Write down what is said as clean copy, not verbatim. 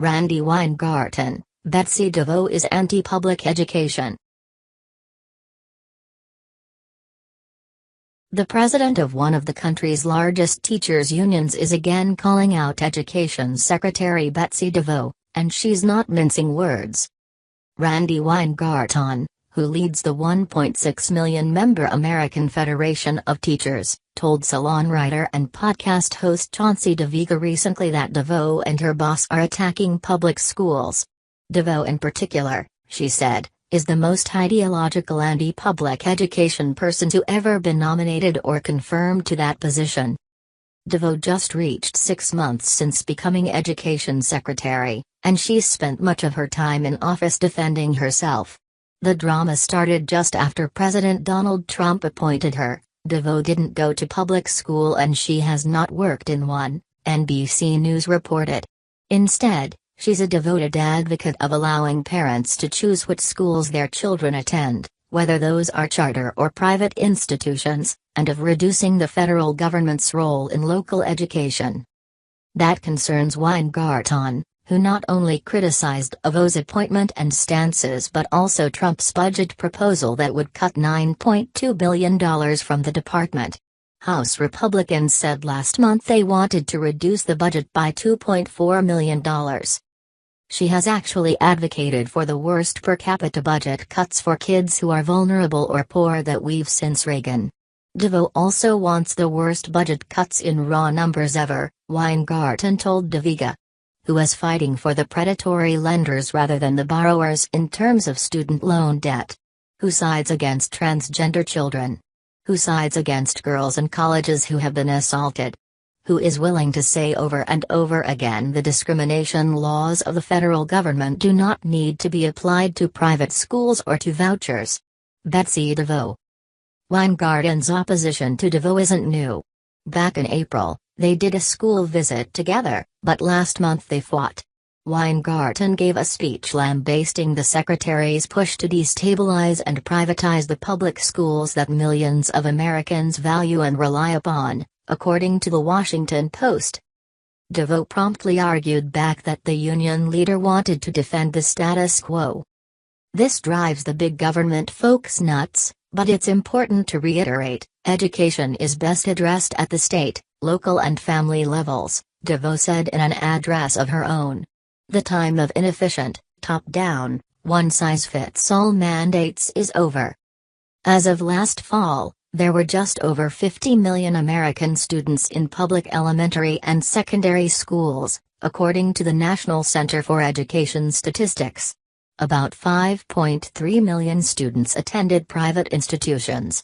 Randi Weingarten, Betsy DeVos is anti-public education. The president of one of the country's largest teachers' unions is again calling out Education Secretary Betsy DeVos, and she's not mincing words. Randi Weingarten, who leads the 1.6 million-member American Federation of Teachers, told Salon writer and podcast host Chauncey DeVega recently that DeVos and her boss are attacking public schools. DeVos in particular, she said, is the most ideological anti-public education person to ever be nominated or confirmed to that position. DeVos just reached 6 months since becoming Education Secretary, and she's spent much of her time in office defending herself. The drama started just after President Donald Trump appointed her. DeVos didn't go to public school and she has not worked in one, NBC News reported. Instead, she's a devoted advocate of allowing parents to choose which schools their children attend, whether those are charter or private institutions, and of reducing the federal government's role in local education. That concerns Weingarten, who not only criticized DeVos' appointment and stances but also Trump's budget proposal that would cut $9.2 billion from the department. House Republicans said last month they wanted to reduce the budget by $2.4 million. She has actually advocated for the worst per capita budget cuts for kids who are vulnerable or poor that we've since Reagan. DeVos also wants the worst budget cuts in raw numbers ever, Weingarten told DeVega. Who is fighting for the predatory lenders rather than the borrowers in terms of student loan debt? Who sides against transgender children? Who sides against girls in colleges who have been assaulted? Who is willing to say over and over again the discrimination laws of the federal government do not need to be applied to private schools or to vouchers? Betsy DeVos. Weingarten's opposition to DeVos isn't new. Back in April, they did a school visit together, but last month they fought. Weingarten gave a speech lambasting the secretary's push to destabilize and privatize the public schools that millions of Americans value and rely upon, according to the Washington Post. DeVos promptly argued back that the union leader wanted to defend the status quo. This drives the big government folks nuts, but it's important to reiterate, education is best addressed at the state, local and family levels, DeVos said in an address of her own. The time of inefficient, top-down, one-size-fits-all mandates is over. As of last fall, there were just over 50 million American students in public elementary and secondary schools, according to the National Center for Education Statistics. About 5.3 million students attended private institutions.